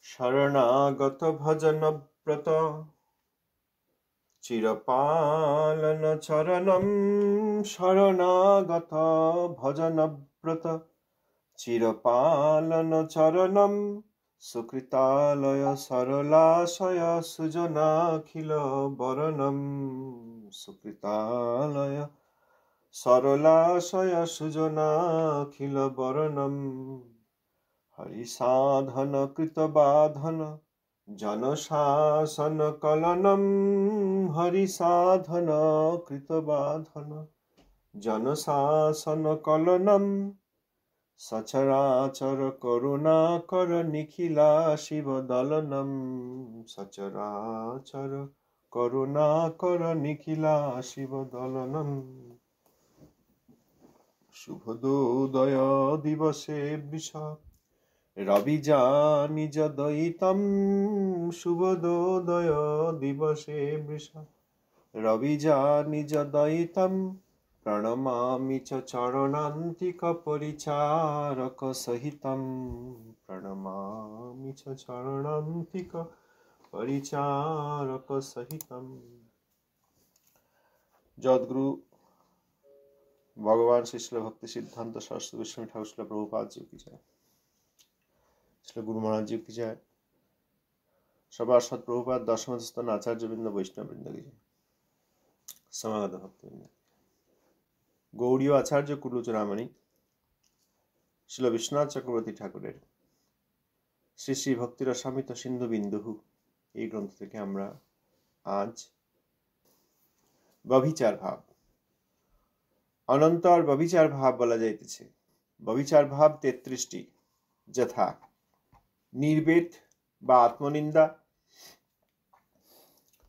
শরণাগত ভজনব্রত চিরপালন চরণম। শরণাগত ভজনব্রত চিরপালন চরণম। সুকৃতালয় সরলাশয় সুজনাখিল বরণম। সুকৃতালয় সরলাশয় সুজনাখিল বরণম। হরিসাধন কৃতবাধন জনশাসন কলনম। হরিসাধন কৃতবাধন জনশাসন কলনম। সচরাচর করুণাকর নিখিলা শিব দলনম। সচরাচর করুণাকর নিখিলা শিব দলনম। শুভোদয় দিবসে বৃষ রবিজা নিজ দয়িতম। শুভোদয় দিবসে বৃষ রবিজা নিজ দয়িতম। প্রণমামি চ চরণান্তিক পরিচারক সহিতম। প্রণমামি চ চরণান্তিক পরিচারক সহিতম। জগদ্গুরু ভগবান শ্রী শিল ভক্তি সিদ্ধান্ত সরস্বতী গোস্বামী ঠাকুর শিল প্রভুপাদ জি কি জয়। শিল গুরু মহারাজ জি কি জয়। সবার সৎ প্রভুপাদ দশমস্তন আচার্যবৃন্দ বৈষ্ণববৃন্দ কি জয়। সমাগত ভক্তবৃন্দ, গৌড়ীয় আচার্য কুলচূড়ামণি শিল বিশ্বনাথ চক্রবর্তী ঠাকুরের শ্রী শ্রী ভক্তিরসামৃত সিন্ধু বিন্দুহু এই গ্রন্থ থেকে আমরা আজ ব্যভিচার ভাব, অনন্তর ব্যভিচার ভাব বলা যাইতেছে। ব্যভিচার ভাব 33টি, যথা নির্বেদ বা আত্মনিন্দা,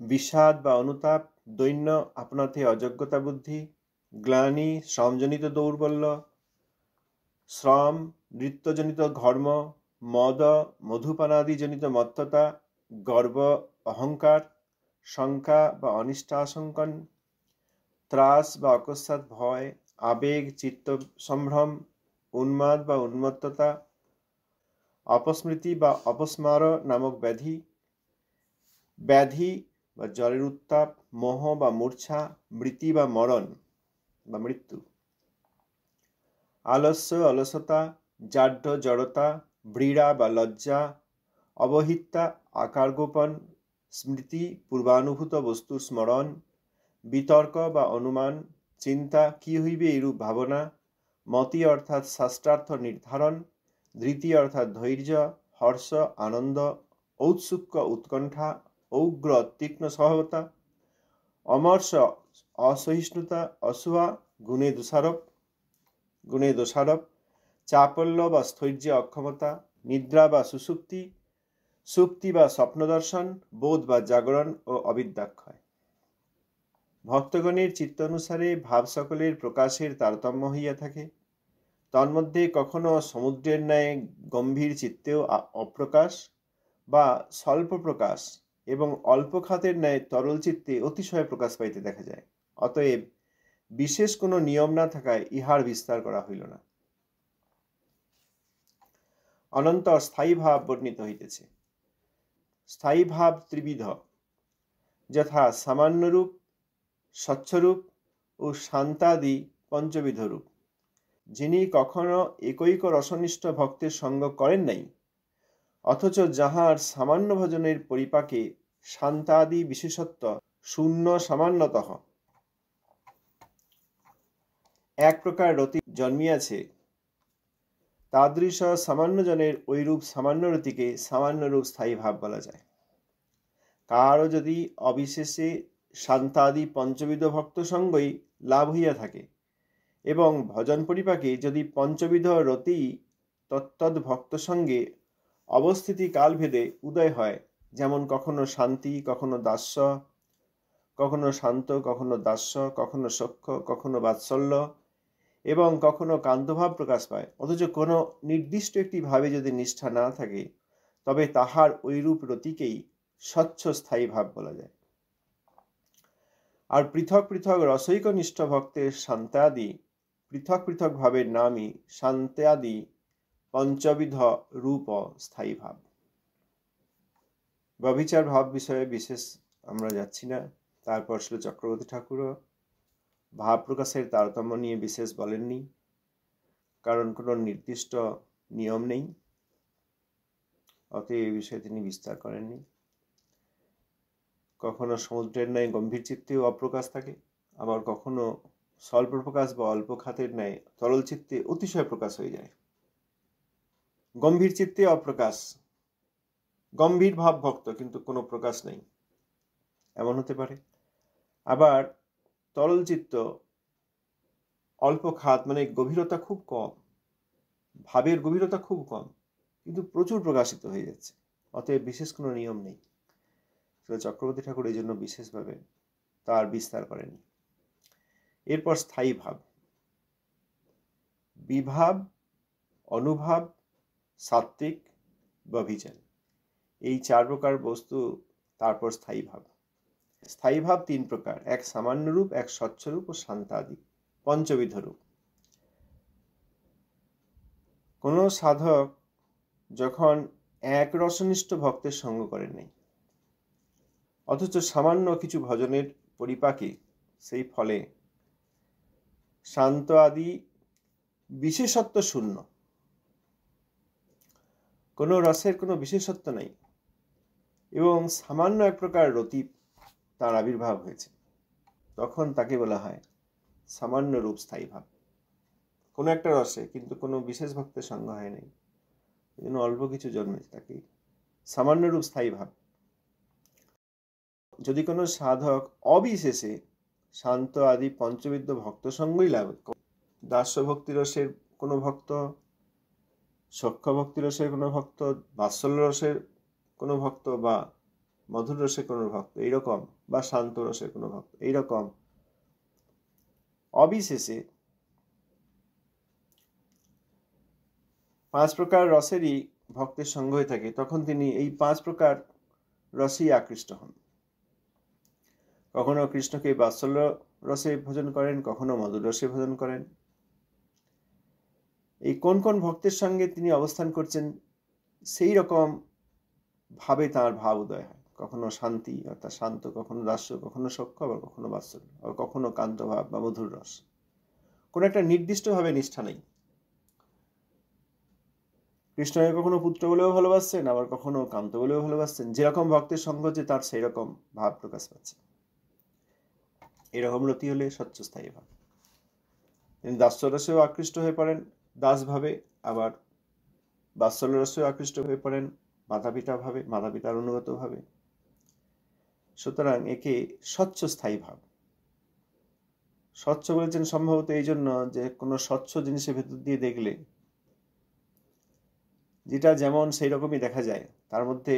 বিষাদ বা অনুতাপ, দৈন্য আপনাতে অযোগ্যতা বুদ্ধি, গ্লানি শ্রমজনিত দৌর্বল্য, শ্রম নৃত্যজনিত ঘর্ম, মদ মধুপানাদিজনিত মত্ততা, গর্ব অহংকার, শঙ্কা বা অনিষ্টাশঙ্কন, ত্রাস বা অকস্মাৎ ভয়, আবেগ চিত্ত সম্ভ্রম, উন্মাদ বা উন্মত্ততা, অপস্মৃতি বা অপস্মার নামক ব্যাধি, ব্যাধি বা জ্বরের উত্তাপ, মোহ বা মূর্ছা, মৃতি বা মরণ বা মৃত্যু, আলস্য অলসতা, জাঢ্য জড়তা, ব্রীড়া বা লজ্জা, অবহিতা আকার গোপন, স্মৃতি পূর্বানুভূত বস্তুর স্মরণ, বিতর্ক বা অনুমান, চিন্তা কি হইবে এরূপ ভাবনা, মতি অর্থাৎ শাস্ত্রার্থ নির্ধারণ, ধৃতি অর্থাৎ ধৈর্য, হর্ষ আনন্দ, ঔৎসুক্য উৎকণ্ঠা, ঔগ্র তীক্ষ্ণ স্বভাবতা, অমর্ষ অসহিষ্ণুতা, অসূয়া গুণে দোষারোপ, চাপল্য বা স্থৈর্য অক্ষমতা, নিদ্রা বা সুষুপ্তি, সুপ্তি বা স্বপ্নদর্শন, বোধ বা জাগরণ ও অবিদ্যাক্ষয়। ভক্তগণের চিত্তানুসারে ভাব সকলের প্রকাশের তারতম্য হইয়া থাকে। তন্মধ্যে কখনো সমুদ্রের ন্যায় গম্ভীর চিত্তেও অপ্রকাশ বা স্বল্প প্রকাশ এবং অল্প খাতের ন্যায় তরল চিত্তে অতিশয় প্রকাশ পাইতে দেখা যায়। অতএব বিশেষ কোনো নিয়ম না থাকায় ইহার বিস্তার করা হইল না। অনন্তর স্থায়ী ভাব বর্ণিত হইতেছে। স্থায়ী ভাব ত্রিবিধ, যথা সামান্যরূপ, স্বচ্ছরূপ ও শান্তাদি পঞ্চবিধ রূপ। যিনি কখনো একৈক রসনিষ্ঠ ভক্তের সঙ্গ করেন নাই, অথচ যাহার সামান্য ভজনের পরিপাকে শান্তাদি বিশেষত্ব শূন্য সামান্যতঃ এক প্রকার রতি জন্মিয়াছে, তাদৃশ সামান্যজনের ঐরূপ সামান্য রতিকে সামান্যরূপ স্থায়ী ভাব বলা যায়। কারও যদি অবিশেষে শান্তাদি পঞ্চবিধ ভক্ত সঙ্গই লাভ হইয়া থাকে এবং ভজন পরিপাকে যদি পঞ্চবিধ রতি তত্তদ ভক্ত সঙ্গে অবস্থিতি কালভেদে উদয় হয়, যেমন কখনো শান্তি, কখনো দাস্য, কখনো শান্ত, কখনো দাস্য, কখনো সখ্য, কখনো বাৎসল্য এবং কখনো কান্তভাব প্রকাশ পায়, অথচ কোনো নির্দিষ্ট একটি ভাবে যদি নিষ্ঠা না থাকে, তবে তাহার ঐরূপ রতিকেই স্বচ্ছ স্থায়ী ভাব বলা যায়। আর পৃথক পৃথক রসৈকনিষ্ঠ ভক্তের শান্তাদি পৃথক পৃথক ভাবের নামই শান্তাদি পঞ্চবিধ রূপ স্থায়ী ভাব। ব্যভিচার ভাব বিষয়ে বিশেষ আমরা যাচ্ছি না। তারপর ছিল চক্রবর্তী ঠাকুরও ভাব প্রকাশের তারতম্য নিয়ে বিশেষ বলেননি, কারণ কোনো নির্দিষ্ট নিয়ম নেই, অতএব এই বিষয়ে তিনি বিস্তার করেননি। কখনো সমুদ্রের ন্যায় গম্ভীর চিত্তেও অপ্রকাশ থাকে, আবার কখনো স্বল্প প্রকাশ বা অল্প খাতের ন্যায় তরল চিত্তে অতিশয় প্রকাশ হয়ে যায়। গম্ভীর চিত্তে অপ্রকাশ, গম্ভীর ভাব ভক্ত কিন্তু কোনো প্রকাশ নেই, এমন হতে পারে। আবার তরল চিত্ত অল্প খাত, মানে গভীরতা খুব কম, ভাবের গভীরতা খুব কম, কিন্তু প্রচুর প্রকাশিত হয়ে যাচ্ছে, অতএব বিশেষ কোনো নিয়ম নেই। চক্রবর্তী ঠাকুর এই জন্য বিশেষভাবে তার বিস্তার করেন। এরপর স্থায়ী ভাব, বিভাব, অনুভাব, সাত্ত্বিক, ব্যভিচার, এই 4 প্রকার বস্তু। তারপর স্থায়ী ভাব। স্থায়ী ভাব 3 প্রকার, এক সামান্য রূপ, এক স্বচ্ছ রূপ ও শান্তাদি, পঞ্চবিধ রূপ। কোন সাধক যখন এক রসনিষ্ঠ ভক্তের সঙ্গ করেন নাই, অথচ সামান্য কিছু ভজনের পরিপাকে সেই ফলে শান্ত আদি বিশেষত্ব শূন্য, কোনো রসের কোনো বিশেষত্ব নেই, এবং সামান্য এক প্রকার রতি তার আবির্ভাব হয়েছে, তখন তাকে বলা হয় সামান্য রূপ স্থায়ী ভাব। কোনো একটা রসে কিন্তু কোনো বিশেষ ভক্তের সঙ্গ হয় নাই, এই জন্য অল্প কিছু জন্মেছে, তাকে সামান্য রূপ স্থায়ী ভাব। যদি কোনো সাধক অবিশেষে শান্ত আদি পঞ্চবিদ্ধ ভক্ত সঙ্গই লাভ, দাস্য ভক্তি রসের কোনো ভক্ত, সখ্য ভক্তি রসের কোনো ভক্ত, বাৎসল্য রসের কোনো ভক্ত, বা মধুর রসের কোনো ভক্ত এইরকম, বা শান্ত রসের কোনো ভক্ত এইরকম অবিশেষে 5 প্রকার রসেরই ভক্তের সঙ্গ হয়ে থাকে, তখন তিনি এই 5 প্রকার রসেই আকৃষ্ট হন। কখনো কৃষ্ণকে বাৎসল্য রসে ভোজন করেন, কখনো মধুর রসে ভোজন করেন। এই কোন কোন ভক্তের সঙ্গে তিনি অবস্থান করছেন সেই রকম ভাবে তার ভাব উদয় হয়। কখনো শান্তি অর্থাৎ শান্ত, কখনো দাস্য, কখনো সখ্য, আবার কখনো বাৎসল্য, আবার কখনো কান্ত ভাব বা মধুর রস। কোনো একটা নির্দিষ্ট ভাবে নিষ্ঠা নেই। কৃষ্ণকে কখনো পুত্র বলেও ভালোবাসছেন, আবার কখনো কান্ত বলেও ভালোবাসছেন। যেরকম ভক্তের সঙ্গ হচ্ছে তার সেই রকম ভাব প্রকাশ পাচ্ছে। এরকম রতি হলে স্বচ্ছ স্থায়ী ভাব। তিনি দাস্য রসেও আকৃষ্ট হয়ে পড়েন দাস ভাবে, আবার বাৎসল্য রসেও আকৃষ্ট হয়ে পড়েন মাতা পিতা ভাবে, মাতা পিতার অনুগত ভাবে। সুতরাং একে স্বচ্ছ স্থায়ী ভাব। স্বচ্ছ বলেছেন সম্ভবত এই জন্য যে কোনো স্বচ্ছ জিনিসের ভেতর দিয়ে দেখলে যেটা যেমন সেই রকমই দেখা যায়, তার মধ্যে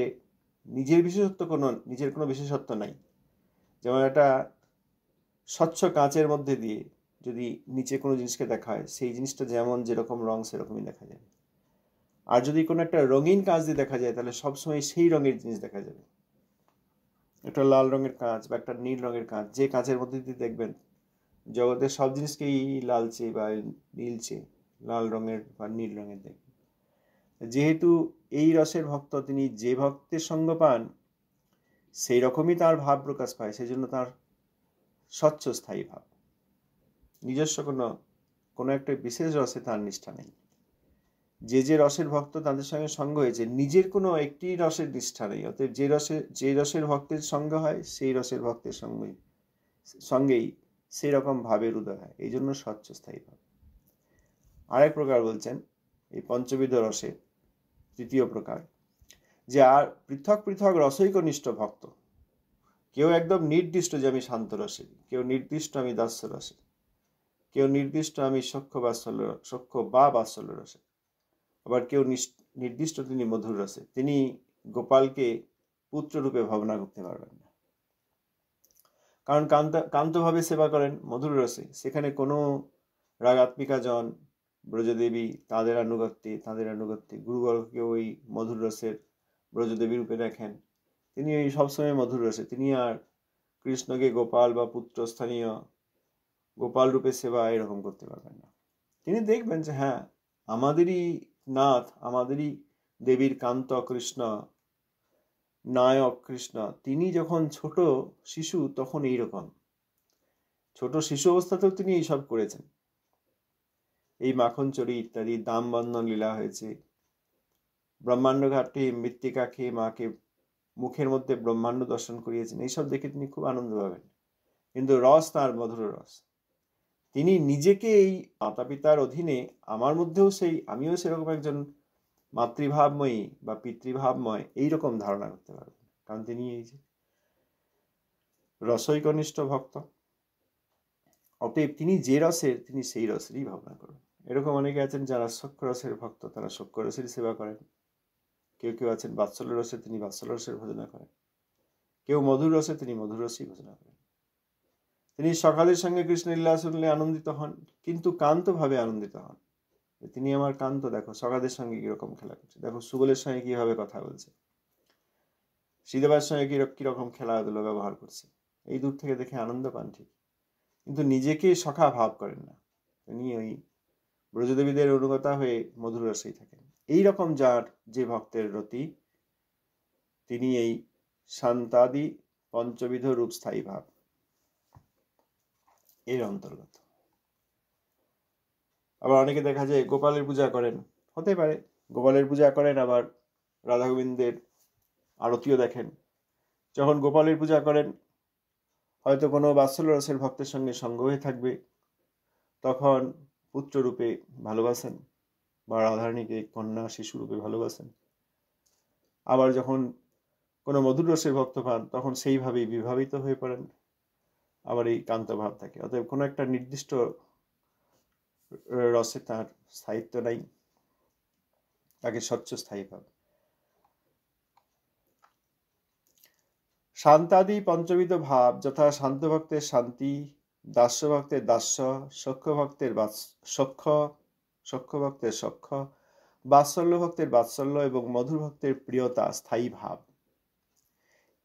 নিজের কোনো বিশেষত্ব নাই। যেমন একটা স্বচ্ছ কাঁচের মধ্যে দিয়ে যদি নিচে কোনো জিনিসকে দেখা হয়, সেই জিনিসটা যেমন যেরকম রং সেরকমই দেখা যায়। আর যদি কোনো একটা রঙিন কাঁচ দিয়ে দেখা যায়, তাহলে সবসময় সেই রঙের জিনিস দেখা যাবে। একটা লাল রঙের কাঁচ বা একটা নীল রঙের কাঁচ, যে কাঁচের মধ্যে দিয়ে দেখবেন জগতের সব জিনিসকেই লালচে বা নীলচে, লাল রঙের বা নীল রঙের দেখবেন। যেহেতু এই রসের ভক্ত, তিনি যে ভক্তের সঙ্গ পান সেই রকমই তার ভাব প্রকাশ পায়, সেই জন্য তার স্বচ্ছ স্থায়ী ভাব। নিজস্ব কোনো একটা বিশেষ রসে তার নিষ্ঠা নেই। যে রসের ভক্ত তাদের সঙ্গে সঙ্গ হয়েছে, নিজের কোনো একটি রসের নিষ্ঠা নেই। অতএব যে রসের ভক্তের সঙ্গ হয় সেই রসের ভক্তের সঙ্গেই সেই রকম ভাবের উদয় হয়, এই জন্য স্বচ্ছ স্থায়ী ভাব। আরেক প্রকার বলছেন এই পঞ্চবিধ রসের তৃতীয় প্রকার, যে আর পৃথক পৃথক রসৈকনিষ্ঠ ভক্ত। কেউ একদম নির্দিষ্ট যে আমি শান্ত রসে, কেউ নির্দিষ্ট আমি দাস্য রসে, কেউ নির্দিষ্ট আমি সখ্য বা বাৎসল্য রসে, আবার কেউ নির্দিষ্ট তিনি মধুর রসে। তিনি গোপালকে পুত্র রূপে ভাবনা করতে পারবেন না, কারণ কান্তভাবে সেবা করেন মধুর রসে। সেখানে কোনো রাগাত্মিকা জন ব্রজদেবী তাদের আনুগত্যে গুরুবরকে ওই মধুর রসের ব্রজদেবী রূপে দেখেন। তিনি ওই সবসময় মধুর রসে, তিনি আর কৃষ্ণকে গোপাল বা পুত্রস্থানীয় গোপাল রূপে সেবা এরকম করতে পারবেন না। তিনি দেখবেন যে হ্যাঁ, আমাদেরই নাথ, আমাদেরই দেবীর কান্ত কৃষ্ণ নায়ক কৃষ্ণ, তিনি যখন ছোট শিশু তখন এইরকম, ছোট শিশু অবস্থাতেও তিনি এইসব করেছেন। এই মাখন চড়ি ইত্যাদি দাম বন্ধন লীলা হয়েছে, ব্রহ্মাণ্ড ঘাটে মৃত্তিকা খেয়ে মাকে মুখের মধ্যে ব্রহ্মাণ্ড দর্শন করিয়েছেন। এইসব দেখে তিনি খুব আনন্দ পাবেন, কিন্তু রস তার মধুর রস। তিনি নিজেকে এই মাতা পিতার অধীনে আমার মধ্যেও সেই, আমিও সেরকম একজন মাতৃভাবময়ী বা পিতৃভাবময় এইরকম ধারণা করতে পারবেন, কারণ তিনি এই যে রসৈকনিষ্ঠ ভক্ত। অতএব তিনি যে রসের, তিনি সেই রসেরই ভাবনা করবেন। এরকম অনেকে আছেন যারা সখ্য রসের ভক্ত, তারা সখ্য রসের সেবা করেন। কেউ কেউ আছেন বাৎসল্য রসের, তিনি বাৎসল্য রসের ভজনা করেন। কেউ মধুর রসে, তিনি মধুর রসেই ভজনা করেন। তিনি সকালের সঙ্গে কৃষ্ণের লীলা শুনলে আনন্দিত হন, কিন্তু কান্ত ভাবে আনন্দিত হন। তিনি আমার কান্ত, দেখো সকালের সঙ্গে কিরকম খেলা করছে, দেখো সুবলের সঙ্গে কিভাবে কথা বলছে, শ্রীদেবার সঙ্গে কিরকম খেলাধুলো ব্যবহার করছে। এই দূর থেকে দেখে আনন্দ পান ঠিক, কিন্তু নিজেকে সখা ভাব করেন না। তিনি ওই ব্রজদেবীদের অনুগতা হয়ে মধুর রসেই থাকেন। এইরকম যার যে ভক্তের রতি, তিনি এই শান্তাদি পঞ্চবিধ রূপ স্থায়ী ভাব এর অন্তর্গত। আবার অনেকে দেখা যায় গোপালের পূজা করেন, হতে পারে গোপালের পূজা করেন, আবার রাধা গোবিন্দের আরতিও দেখেন। যখন গোপালের পূজা করেন, হয়তো কোনো বাৎসল্য রসের ভক্তের সঙ্গে সঙ্গ হয়ে থাকবে, তখন পুত্ররূপে ভালোবাসেন বা রাধারানীকে কন্যা শিশুরূপে ভালোবাসেন। আবার যখন কোনো মধুর রসের ভক্ত পান, তখন সেইভাবেই বিভাবিত হয়ে পড়েন, আবার এই কান্ত ভাব থাকে। অতএব কোনো একটা নির্দিষ্ট রসে তার স্থায়িত্ব নাই, তাকে স্বচ্ছ স্থায়ী ভাব। শান্তাদি পঞ্চবিধ ভাব যথা শান্ত ভক্তের শান্তি, দাস্য ভক্তের দাস্য, সখ্য ভক্তের সখ্য ভক্তের সখ্য, বাৎসল্য ভক্তের বাৎসল্য এবং মধুর ভক্তের প্রিয়তা স্থায়ী ভাব।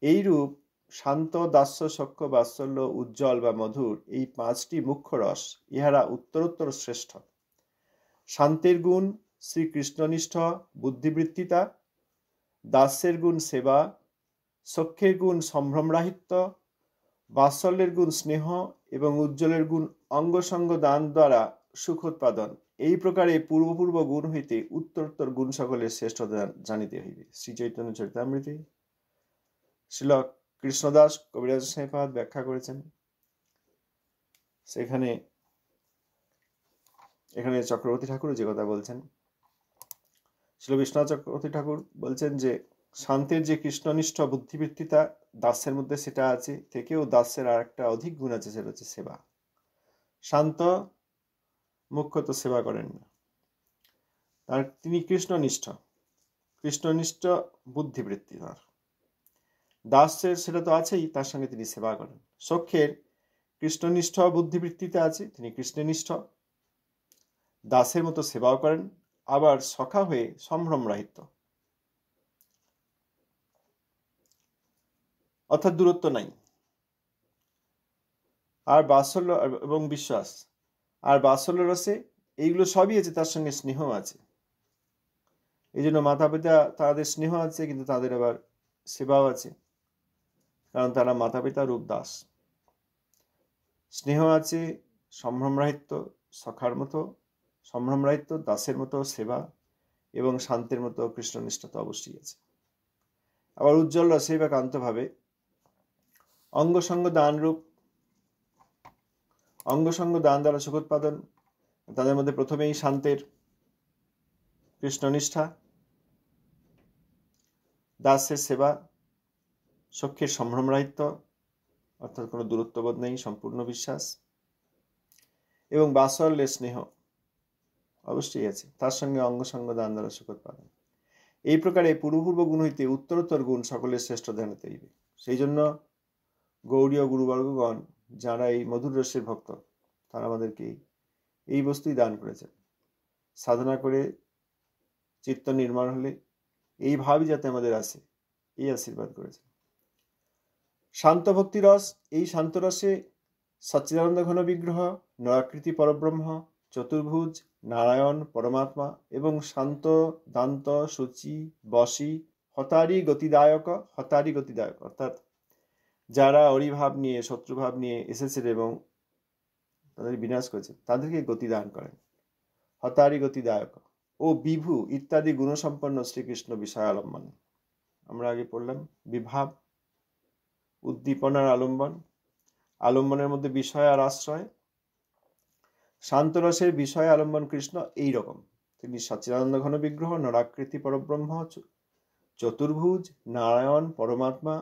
এইরূপ শান্ত, দাস্য, সখ্য, বাৎসল্য, উজ্জ্বল বা মধুর, এই পাঁচটি মুখ্য রস, ইহারা উত্তরোত্তর শ্রেষ্ঠ। শান্তের গুণ শ্রীকৃষ্ণনিষ্ঠ বুদ্ধিবৃত্তিতা, দাস্যের গুণ সেবা, সখ্যের গুণ সম্ভ্রমরাহিত্য, বাৎসল্যের গুণ স্নেহ এবং উজ্জ্বলের গুণ অঙ্গসঙ্গ দান দ্বারা সুখ উৎপাদন। এই প্রকারে পূর্ব গুণ হইতে উত্তরোত্তর গুণ সকলের শ্রেষ্ঠ জানিতে হইবে। শ্রী চৈতন্য চরিতামৃতে শ্রীল কৃষ্ণদাস কবিরাজ স্নেহপাদ ব্যাখ্যা করেছেন। সেখানে এখানে চক্রবর্তী ঠাকুর যে কথা বলছেন, শ্রীল বিশ্বনাথ চক্রবর্তী ঠাকুর বলছেন যে শান্তের যে কৃষ্ণনিষ্ঠ বুদ্ধিবৃত্তিতা দাসের মধ্যে সেটা আছে, থেকেও দাসের আর একটা অধিক গুণ আছে, সেটা হচ্ছে সেবা। শান্ত মুখ্যত সেবা করেন না, তার তিনি কৃষ্ণনিষ্ঠ বুদ্ধিবৃত্তি তার। দাসের সেটা তো আছেই, তার সঙ্গে তিনি সেবা করেন। সখ্যের কৃষ্ণনিষ্ঠ বুদ্ধিবৃত্তিতে আছে, তিনি কৃষ্ণনিষ্ঠ, দাসের মতো সেবাও করেন, আবার সখা হয়ে সম্ভ্রম রাহিত্য, অর্থাৎ দূরত্ব নাই। আর বাৎসল্য এবং বিশ্বাস আর বাৎসল্য রসে এইগুলো সবই আছে, তার সঙ্গে স্নেহ আছে। এই জন্য মাতা পিতা তাদের স্নেহ আছে, কিন্তু তাদের আবার সেবাও আছে, কারণ তারা মাতা পিতা রূপ দাস। স্নেহ আছে, সম্ভ্রমরাহিত্য সখার মতো সম্ভ্রমরাহিত্য, দাসের মতো সেবা এবং শান্তের মতো কৃষ্ণনিষ্ঠতা অবশ্যই আছে। আবার উজ্জ্বল রসে বা কান্তভাবে অঙ্গসঙ্গ দান দ্বারা সুখোৎপাদন। তাদের মধ্যে প্রথমেই শান্তের কৃষ্ণনিষ্ঠা, দাসের সেবা, সখ্যের সম্ভ্রমরাহিত্য অর্থাৎ কোনো দূরত্ববোধ নেই, সম্পূর্ণ বিশ্বাস, এবং বাৎসল্যের স্নেহ অবশ্যই আছে, তার সঙ্গে অঙ্গসঙ্গ দান দ্বারা সুখোৎপাদন। এই প্রকারে পূর্ব গুণ হইতে উত্তরোত্তর গুণ সকলের শ্রেষ্ঠ ধ্যানিতে হইবে। সেই জন্য গৌড়ীয় গুরুবর্গগণ যারা এই মধুর রসের ভক্ত, তারা আমাদেরকে এই বস্তুই দান করেছেন। সাধনা করে চিত্ত নির্মল হলে এই ভাবই যাতে আমাদের আসে, এই আশীর্বাদ করেছেন। শান্ত ভক্তি রস, এই শান্ত রসে সচ্চিদানন্দ ঘন বিগ্রহ, নরাকৃতি পরব্রহ্ম, চতুর্ভুজ, নারায়ণ, পরমাত্মা এবং শান্ত, দান্ত, সূচি, বশী, হতারি গতিদায়ক, হতারি গতিদায়ক অর্থাৎ যারা অরিভাব নিয়ে শত্রুভাব নিয়ে এসেছেন এবং তাদের বিনাশ করেছে তাদেরকে গতিদান করেন। হতারি গতিদায়ক ও বিভু ইত্যাদি গুণসম্পন্ন শ্রীকৃষ্ণ বিষয়ালম্বন। আমরা আগে পড়লাম বিভাব, উদ্দীপনার আলম্বন, আলম্বনের মধ্যে বিষয় আর আশ্রয়। শান্তরসের বিষয় আলম্বন কৃষ্ণ এই রকম, তিনি সচ্চিদানন্দ ঘন বিগ্রহ, নরাকৃতি পরব্রহ্ম, চতুর্ভুজ, নারায়ণ, পরমাত্মা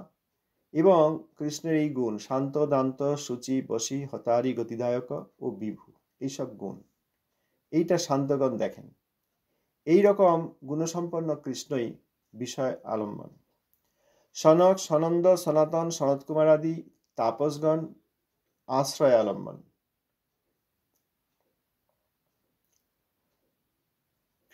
এবং কৃষ্ণের এই গুণ শান্ত, দান্ত, সূচি, বশী, হতারি, গতিদায়ক ও বিভু, এইসব গুণ এইটা শান্তগণ দেখেন। এই রকম গুণসম্পন্ন কৃষ্ণই বিষয় আলম্বন। সনক, সনন্দ, সনাতন, সনত কুমার আদি তাপসগণ আশ্রয় আলম্বন।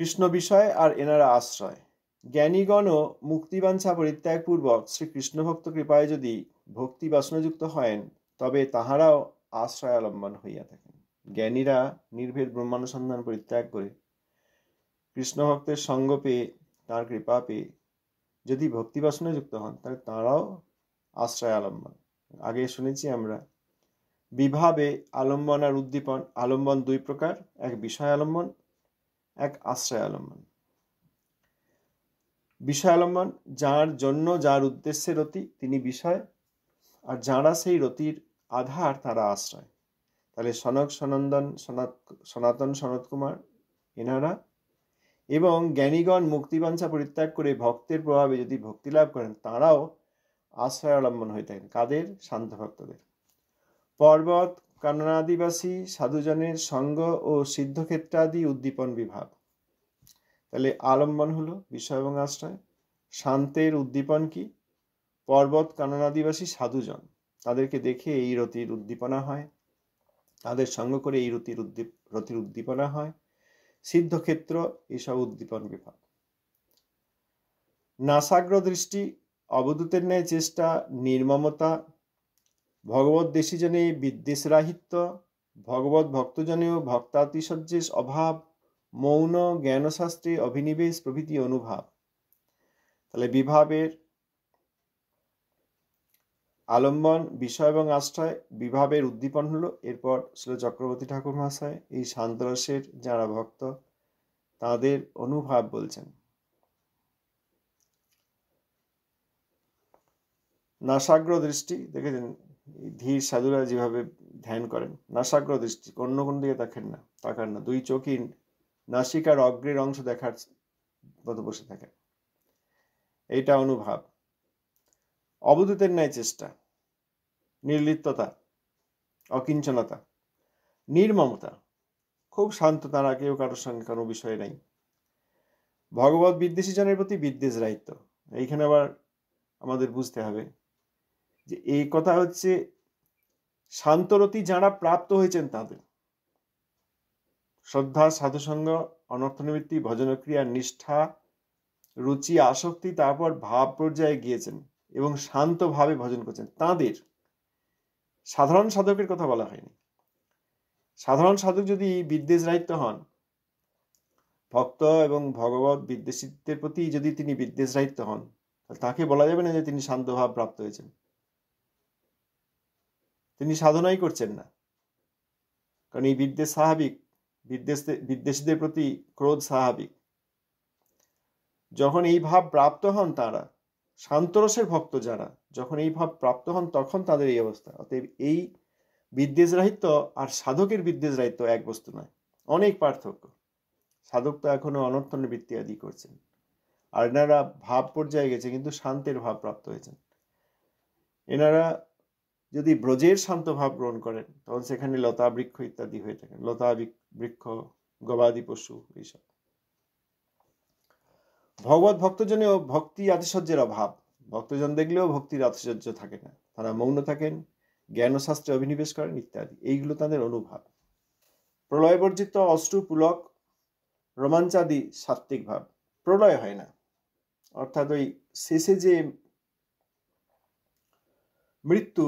কৃষ্ণ বিষয় আর এনারা আশ্রয়। জ্ঞানীগণও মুক্তিবাঞ্ছা পরিত্যাগপূর্বক শ্রীকৃষ্ণ ভক্ত কৃপায় যদি ভক্তি বাসনাযুক্ত হয়েন তবে তাহারাও আশ্রয় আলম্বন হইয়া থাকেন। জ্ঞানীরা নির্ভেদ ব্রহ্মানুসন্ধান পরিত্যাগ করে কৃষ্ণ ভক্তের সঙ্গ পেয়ে তাঁর কৃপা পেয়ে যদি ভক্তি বাসনাযুক্ত হন তাহলে তাঁরাও আশ্রয় আলম্বন। আগে শুনেছি আমরা বিভাবে আলম্বন আর উদ্দীপন। আলম্বন দুই প্রকার, এক বিষয় আলম্বন, এক আশ্রয় আলম্বন। বিষয় আলম্বন যার জন্য যার উদ্দেশ্যে রতি তিনি বিষয়, আর যারা সেই রতির আধার তারা আশ্রয়। তাহলে সনক, সনন্দন, সনাতন, সনত কুমার এনারা এবং জ্ঞানীগণ মুক্তিবাঞ্ছা পরিত্যাগ করে ভক্তের প্রভাবে যদি ভক্তি লাভ করেন তাঁরাও আশ্রয় অবলম্বন হয়ে থাকেন। কাদের? শান্ত ভক্তদের। পর্বত, কাননাদিবাসী সাধুজনের সঙ্গ ও সিদ্ধক্ষেত্রাদি উদ্দীপন বিভাব। তাহলে আলম্বন হলো বিষয় এবং আশ্রয়। শান্তের উদ্দীপন কি? পর্বত, কাননাদিবাসী সাধুজন, তাদেরকে দেখে এই রতির উদ্দীপনা হয়, তাদের সঙ্গ করে এই রতির উদ্দীপনা হয়। সিদ্ধক্ষেত্র এইসব উদ্দীপন বিভাগ। নাসাগ্র দৃষ্টি, অবধূতের ন্যায় চেষ্টা, নির্মমতা, ভগবত দেশীজনে বিদ্বেষরাহিত্য, ভগবত ভক্তজনেও ভক্তাতিশয্যের অভাব, মৌন, জ্ঞানশাস্ত্রে অভিনিবেশ প্রভৃতি অনুভাব। তাহলে বিভাবের আলম্বন, বিষয় এবং আশ্রয়, বিভাবের উদ্দীপন হলো। এরপর শ্রী চক্রবর্তী ঠাকুর মহাশয় এই শান্তরসের যারা ভক্ত তাদের অনুভাব বলছেন। নাসাগ্র দৃষ্টি দেখেছেন ধীর সাধুরা যেভাবে ধ্যান করেন, নাসাগ্র দৃষ্টি, অন্য কোন দিকে তাকান না, দুই চোখই নাসিকার অগ্রের অংশ দেখার মতো বসে থাকেন, এইটা অনুভাব। অবধূতের ন্যায় চেষ্টা, নির্লিপ্ততা, অকিঞ্চনতা, নির্মমতা, খুব শান্ত, তারা কেউ কারোর সঙ্গে কোনো বিষয় নাই। ভগবত বিদ্বেষী জনের প্রতি বিদ্বেষ রাহিত্য। এইখানে আবার আমাদের বুঝতে হবে যে এই কথা হচ্ছে শান্তরতি যারা প্রাপ্ত হয়েছেন তাদের শ্রদ্ধা, সাধুসঙ্গ, অনর্থনিবৃত্তি, ভজনক্রিয়া, নিষ্ঠা, রুচি, আসক্তি, তারপর ভাব পর্যায়ে গিয়েছেন এবং শান্তভাবে ভজন করছেন তাদের। সাধারণ সাধকের কথা বলা হয়নি। সাধারণ সাধক যদি বিদ্বেষ রাহিত্য হন, ভক্ত এবং ভগবত বিদ্বেষীদের প্রতি যদি তিনি বিদ্বেষ রাহিত্য হন, তাকে বলা যাবে না যে তিনি শান্তভাব প্রাপ্ত হয়েছেন। তিনি সাধনাই করছেন না, কারণ এই বিদ্বেষ স্বাভাবিক, বিদ্বেষীদের প্রতি ক্রোধ স্বাভাবিক। যখন এই ভাব প্রাপ্ত হন তারা, শান্তরসের ভক্ত যারা যখন এই ভাব প্রাপ্ত হন তখন তাদের এই অবস্থা। অতএব এই বিদ্বেষ রাহিত্য আর সাধকের বিদ্বেষ রাহিত্য এক বস্তু নয়, অনেক পার্থক্য। সাধক তো এখনো অনর্থনিবৃত্তি আদি করছেন, আর এনারা ভাব পর্যায়ে গেছে কিন্তু শান্তের ভাব প্রাপ্ত হয়েছেন। এনারা যদি ব্রজের শান্ত ভাব গ্রহণ করেন তখন সেখানে লতা বৃক্ষ ইত্যাদি হয়ে থাকেন, লতা বৃক্ষ, গবাদি পশু, এইসব। ভগবত ভক্তজনেও ভক্তি আতিশয্যের অভাব। ভক্তজন দেখলেও ভক্তির আতিশয্য থাকে না, তারা মৌন থাকেন, জ্ঞান শাস্ত্রে অভিনিবেশ করেন ইত্যাদি, এইগুলো তাদের অনুভাব। প্রলয়বর্জিত অশ্রু পুলক রোমাঞ্চাদি সাত্ত্বিক ভাব। প্রলয় হয় না, অর্থাৎ ওই শেষে যে মৃত্যু,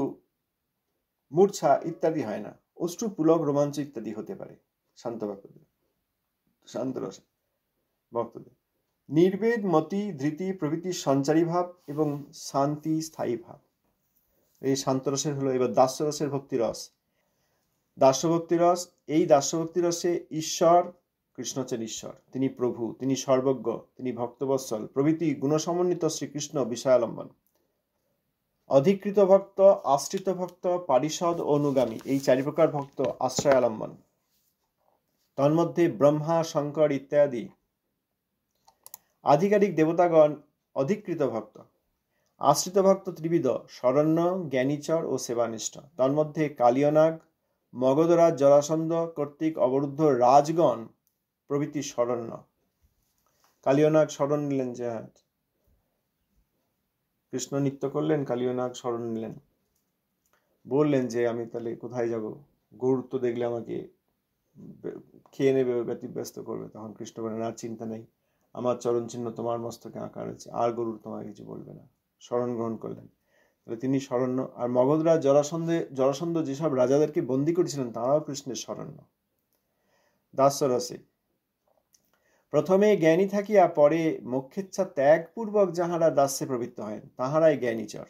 মূর্ছা ইত্যাদি হয় না, অশ্রু পুলক রোমাঞ্চ ইত্যাদি হতে পারে শান্ত ভক্তদের, শান্তরস ভক্তদের। নির্বেদ, মতি, ধৃতি প্রভৃতি সঞ্চারী ভাব এবং শান্তি স্থায়ী ভাব। এই শান্তরসের হলো এবার দাস্যরসের ভক্তিরস। দাস্যভক্তিরস, এই দাস্যভক্তিরসে ঈশ্বর, কৃষ্ণ হচ্ছেন ঈশ্বর, তিনি প্রভু, তিনি সর্বজ্ঞ, তিনি ভক্তবৎসল প্রভৃতি গুণসমন্বিত শ্রীকৃষ্ণ বিষয়ালম্বন। অধিকৃত ভক্ত, আশ্রিত ভক্ত, পারিষদ ও অনুগামী, এই চারি প্রকার ভক্ত আশ্রয়ালম্বন। তন্মধ্যে ব্রহ্মা, শঙ্কর ইত্যাদি আধিকারিক দেবতাগণ অধিকৃত ভক্ত। আশ্রিত ভক্ত ত্রিবিধ, শরণ্য, জ্ঞানীচর ও সেবানিষ্ঠ। তন্মধ্যে কালিয়নাগ, মগধরাজ জরাসন্ধ কর্তৃক অবরুদ্ধ রাজগণ প্রভৃতি শরণ্য। কালিয়নাগ শরণ নিলেন, যে কৃষ্ণ নৃত্য করলেন, কালিয়নাগ শরণ নিলেন, বললেন যে আমি তাহলে কোথায় যাব, গরুর তো দেখলে আমাকে খেয়ে নেবে, ব্যতিব্যস্ত করবে। তখন কৃষ্ণ বলেন, আর চিন্তা নেই, আমার চরণ চিহ্ন তোমার মস্তকে আঁকা রয়েছে, আর গরুর তোমাকে কিছু বলবে না। শরণ গ্রহণ করলেন, তাহলে তিনি শরণ্য। আর মগধরাজ জরাসন্ধ যেসব রাজাদেরকে বন্দী করেছিলেন তারাও কৃষ্ণের শরণ্য। দাস্যরসে প্রথমে জ্ঞানী থাকিয়া পরে মোক্ষেচ্ছা ত্যাগপূর্বক যাহারা দাস্যে প্রবৃত্ত হয় তাহারাই জ্ঞানীচর।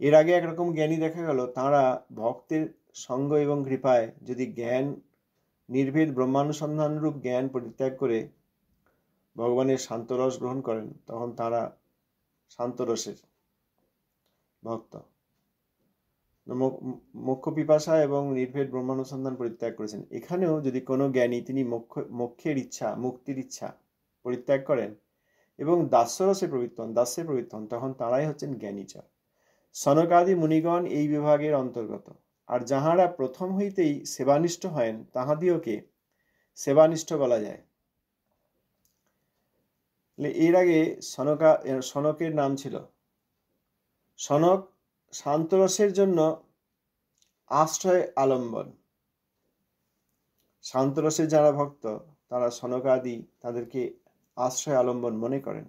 এর আগে একরকম জ্ঞানী দেখা গেল, তাঁরা ভক্তের সঙ্গ এবং কৃপায় যদি জ্ঞান, নির্ভেদ ব্রহ্মানুসন্ধান রূপ জ্ঞান পরিত্যাগ করে ভগবানের শান্তরস গ্রহণ করেন, তখন তারা শান্তরসের ভক্ত। মোক্ষ পিপাসা এবং নির্ভেদ ব্রহ্মানুসন্ধান পরিত্যাগ করেছেন। এখানেও যদি কোনো জ্ঞানী তিনি মোক্ষের ইচ্ছা, মুক্তির ইচ্ছা পরিত্যাগ করেন এবং দাস্যরসে প্রবৃত্ত হন, তখন তারাই হচ্ছেন জ্ঞানীচর। সনকাদি মুনিগণ এই বিভাগের অন্তর্গত। আর যাহারা প্রথম হইতেই সেবানিষ্ঠ হয়েন তাহাদিওকে সেবানিষ্ঠ বলা যায়। এর আগে সনকের নাম ছিল সনক, শান্তরসের জন্য আশ্রয় আলম্বন। শান্তরসের যারা ভক্ত তারা সনকাদি তাদেরকে আশ্রয় আলম্বন মনে করেন।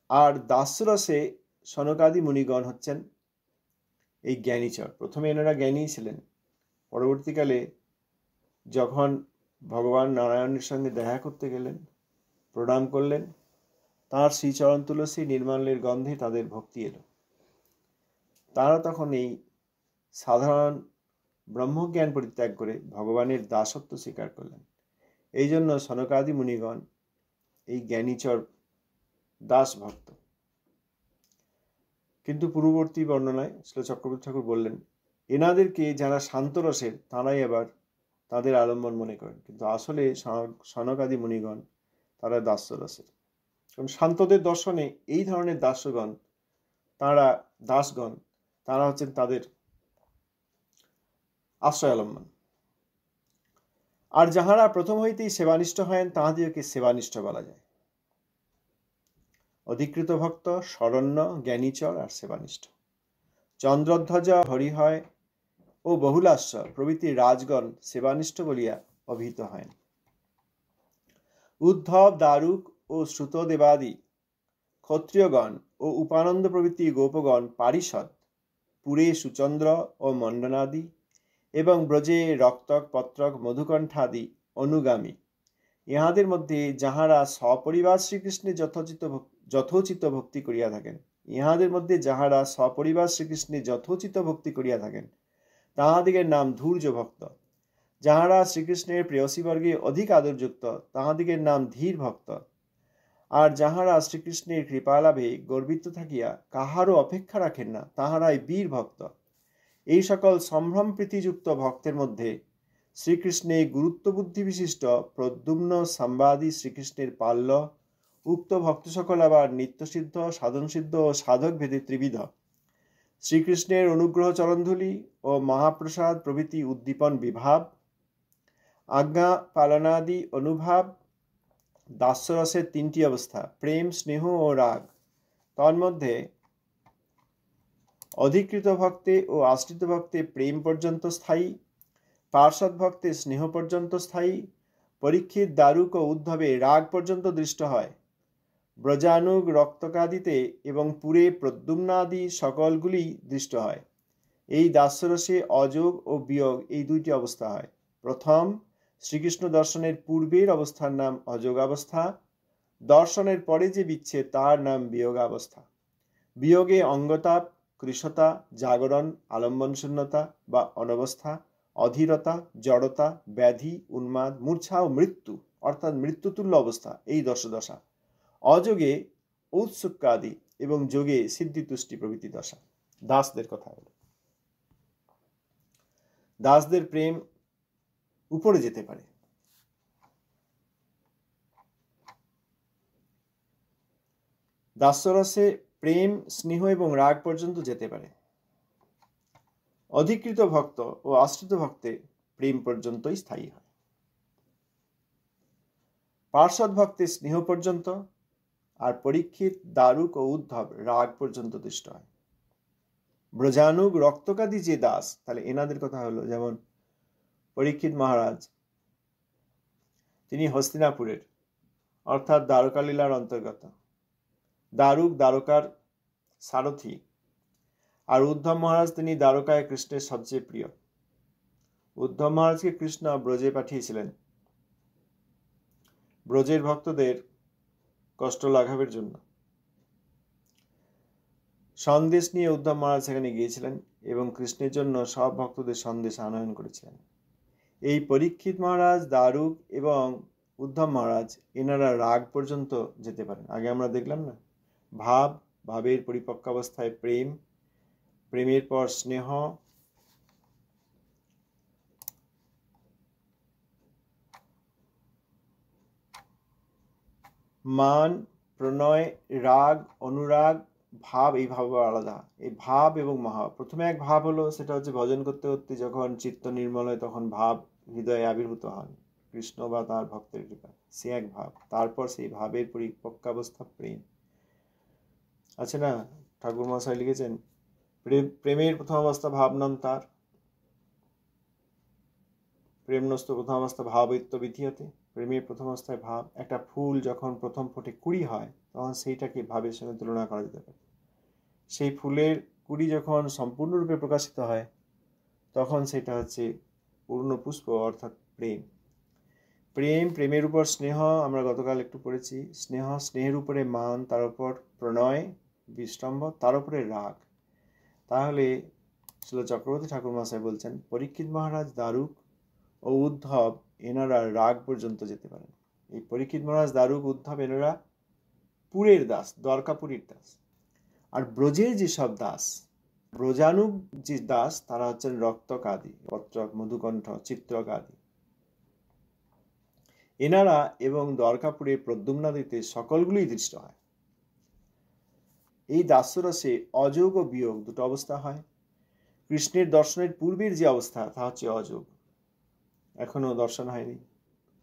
আর দাস্যরসে সনকাদি মুনিগণ হচ্ছেন এই জ্ঞানীচর। প্রথমে এনারা জ্ঞানী ছিলেন, পরবর্তীকালে যখন ভগবান নারায়ণের সঙ্গে দেখা করতে গেলেন, প্রণাম করলেন, তাঁর শ্রীচরণ তুলসী নির্মাল্যের গন্ধে তাদের ভক্তি এলো। তারা তখন এই সাধারণ ব্রহ্মজ্ঞান পরিত্যাগ করে ভগবানের দাসত্ব স্বীকার করলেন। এই জন্য সনকাদি মুনিগণ এই জ্ঞানীচর দাস ভক্ত। কিন্তু পূর্ববর্তী বর্ণনায় শ্রী চক্রবর্তী ঠাকুর বললেন, এনাদেরকে যারা শান্তরসের তারাই আবার তাদের আলম্বন মনে করেন, কিন্তু আসলে সনকাদি মুনিগণ তারা দাস্যরসের। কারণ শান্তদের দর্শনে এই ধরনের দাসগণ, দাসগণ তারা হচ্ছেন তাদের আশ্রয় আলম্বন। আর যাহারা প্রথম হইতেই সেবানিষ্ঠ হয়েন তাহাদিওকে সেবানিষ্ঠ বলা যায়। অধিকৃত ভক্ত, শরণ্য, জ্ঞানীচর আর সেবানিষ্ঠ। চন্দ্রধ্বজ, হরিহয় ও বহুলাশ্ব প্রভৃতি রাজগণ সেবানিষ্ঠ বলিয়া অভিহিত হয়। উদ্ধব, দারুক ও শ্রুতদেবাদি ক্ষত্রিয়গণ ও উপানন্দ প্রভৃতি গোপগণ পারিষদ, পুরে সুচন্দ্র ও মণ্ডনাদি এবং ব্রজে রক্তক, পত্রক, মধুকণ্ঠাদি অনুগামী। ইহাদের মধ্যে যাহারা সপরিবার শ্রীকৃষ্ণের যথোচিত ভক্তি করিয়া থাকেন তাহাদিগের নাম ধূর্য ভক্ত। যাহারা শ্রীকৃষ্ণের প্রেয়সীবর্গে অধিক আদরযুক্ত তাহাদিগের নাম ধীর ভক্ত। আর যাহারা শ্রীকৃষ্ণের কৃপালাভে গর্বিত থাকিয়া কাহারও অপেক্ষা রাখেন না তাহারাই বীর ভক্ত। এই সকল সম্ভ্রম প্রীতিযুক্ত ভক্তের মধ্যে শ্রীকৃষ্ণের গুরুত্ব বুদ্ধি বিশিষ্ট প্রদ্যুম্ন, সম্বাদী শ্রীকৃষ্ণের পাল্য, উক্ত ভক্ত সকল আবার নিত্যসিদ্ধ, সাধনসিদ্ধ ও সাধক ভেদে ত্রিবিধ। শ্রীকৃষ্ণের অনুগ্রহ চরণধূলি ও মহাপ্রসাদ প্রভৃতি উদ্দীপন বিভাব, আজ্ঞা পালনাদি অনুভাব। দাস্যরসের তিনটি অবস্থা, প্রেম, স্নেহ ও রাগ। তন্মধ্যে অধিকৃত ভক্তে ও আশ্রিত ভক্তে প্রেম পর্যন্ত স্থায়ী, পার্ষদ ভক্তে স্নেহ পর্যন্ত স্থায়ী, পরীক্ষিত, দারুক ও উদ্ধবে রাগ পর্যন্ত দৃষ্ট হয়, ব্রজানুগ, রক্তকাদিতে এবং পুরে প্রদ্যুম্নাদি সকলগুলি দৃষ্ট হয়। এই দাস্যরসে অযোগ ও বিয়োগ এই দুইটি অবস্থা হয়। প্রথম শ্রীকৃষ্ণ দর্শনের পূর্বের অবস্থার নাম অযোগাবস্থা, দর্শনের পরে যে বিচ্ছেদ তার নাম বিয়োগাবস্থা। বিয়োগে অঙ্গতাপ, কৃশতা, জাগরণ, আলম্বন শূন্যতা বা অনবস্থা, অধীরতা, জড়তা, ব্যাধি, উন্মাদ, মূর্ছা ও মৃত্যু অর্থাৎ মৃত্যুতুল্য অবস্থা, এই দশা। অযোগে ঔৎসুক্যাদি এবং যোগে সিদ্ধিতুষ্টি প্রভৃতি দশা। দাসদের কথা হলো, দাসদের প্রেম উপরে যেতে পারে, দাস্যরসে প্রেম, স্নেহ এবং রাগ পর্যন্ত যেতে পারে। অধিকৃত ভক্ত ও আশ্রিত ভক্তে প্রেম পর্যন্তই স্থায়ী হয়। পার্ষদ ভক্তে স্নেহ পর্যন্ত, আর পরীক্ষিত, দারুক ও উদ্ধব রাগ পর্যন্ত তুষ্ট হয়। ব্রজানুগ, রক্তকাদি যে দাস, তাহলে এনাদের কথা হলো, যেমন পরীক্ষিত মহারাজ, তিনি হস্তিনাপুরের অর্থাৎ দ্বারকা লীলার অন্তর্গত। দারুক দ্বারকার সারথী, আর উদ্ধব মহারাজ তিনি দ্বারকায় কৃষ্ণের সবচেয়ে প্রিয়। উদ্ধব মহারাজকে কৃষ্ণ ব্রজে পাঠিয়েছিলেন ব্রজের ভক্তদের কষ্ট লাঘবের জন্য। সন্দেশ নিয়ে উদ্ধব মহারাজ সেখানে গিয়েছিলেন এবং কৃষ্ণের জন্য সব ভক্তদের সন্দেশ আনয়ন করেছিলেন। এই পরীক্ষিত মহারাজ, দারুক এবং উদ্ধব মহারাজ এনারা রাগ পর্যন্ত যেতে পারেন। আগে আমরা দেখলাম না, ভাব, ভাবের পরিপক্কাবস্থায় প্রেম, প্রেমের পর স্নেহ, মান, প্রণয়, রাগ, অনুরাগ, ভাব, এই ভাব আলাদা। এই ভাব এবং মহাভাব, প্রথমে এক ভাব হলো, সেটা হচ্ছে ভজন করতে করতে যখন চিত্ত নির্মল হয় তখন ভাব হৃদয়ে আবির্ভূত হয়, কৃষ্ণ বা তার ভক্তের কৃপা, সে এক ভাব। তারপর সেই ভাবের পরিপক্কাবস্থা প্রেম আছে না, ঠাকুর মহাশয় লিখেছেন, প্রেমের প্রথম অবস্থা ভাবনাম তার, প্রেমনস্ত প্রথম অবস্থা ভাবৈত্য বিধিয়তে। প্রেমের প্রথম অবস্থায় ভাব। একটা ফুল যখন প্রথম ফোটে কুড়ি হয় তখন সেইটাকে ভাবের সঙ্গে তুলনা করা যেতে পারে। সেই ফুলের কুড়ি যখন সম্পূর্ণরূপে প্রকাশিত হয় তখন সেটা হচ্ছে পূর্ণ পুষ্প, অর্থাৎ প্রেম। প্রেম, প্রেমের উপর স্নেহ, আমরা গতকাল একটু পড়েছি, স্নেহ, স্নেহের উপরে মান, তার উপর প্রণয় বিষ্টম্ভ, তার উপরে রাগ। তাহলে শ্রীল চক্রবর্তী ঠাকুর মহাশয় বলছেন, পরীক্ষিত মহারাজ, দারুক ও উদ্ধব এনারা রাগ পর্যন্ত যেতে পারেন। এই পরীক্ষিত মহারাজ, দারুক, উদ্ধব এনারা পুরের দাস, দ্বারকাপুরীর দাস। আর ব্রজের যেসব দাস, ব্রজানুগ যে দাস, তারা হচ্ছেন রক্তকাদি, পত্রক, মধুকণ্ঠ, চিত্রক আদি এনারা, এবং দ্বারকাপুরে প্রদ্যুম্নাদিতে সকলগুলোই দৃষ্ট হয়। এই দাস্যরসে অযোগ ও বিয়োগ দুটো অবস্থা হয়। কৃষ্ণের দর্শনের পূর্বের যে অবস্থা তা হচ্ছে অযোগ, এখনো দর্শন হয়নি।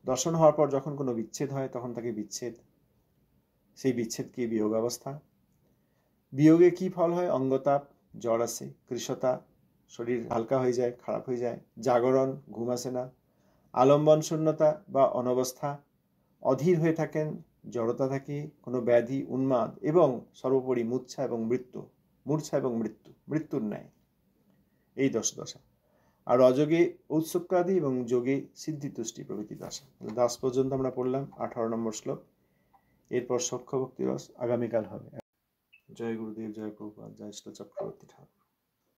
দর্শন হওয়ার পর যখন কোনো বিচ্ছেদ হয় তখন তাকে বিচ্ছেদ, সেই বিচ্ছেদকে বিয়োগ অবস্থা। বিয়োগে কি ফল হয়? অঙ্গতাপ, জ্বর আসে, কৃশতা, শরীর হালকা হয়ে যায়, খারাপ হয়ে যায়, জাগরণ, ঘুম আসে না, আলম্বন শূন্যতা বা অনবস্থা, অধীর হয়ে থাকেন, জড়তা থাকে, কোনো ব্যাধি, উন্মাদ এবং সর্বোপরি মূর্ছা এবং মৃত্যু, মৃত্যুর ন্যায়, এই দশা। আর অযোগে ঔৎসুক্যাদি এবং যোগে সিদ্ধিতুষ্টি প্রভৃতি দশা। 10 পর্যন্ত আমরা পড়লাম, 18 নম্বর শ্লোক। এরপর সখ্য ভক্তি রস আগামীকাল হবে। জয় গুরুদেব, জয় প্রভুপাদ, জয় শ্রী চক্রবর্তী ঠাকুর।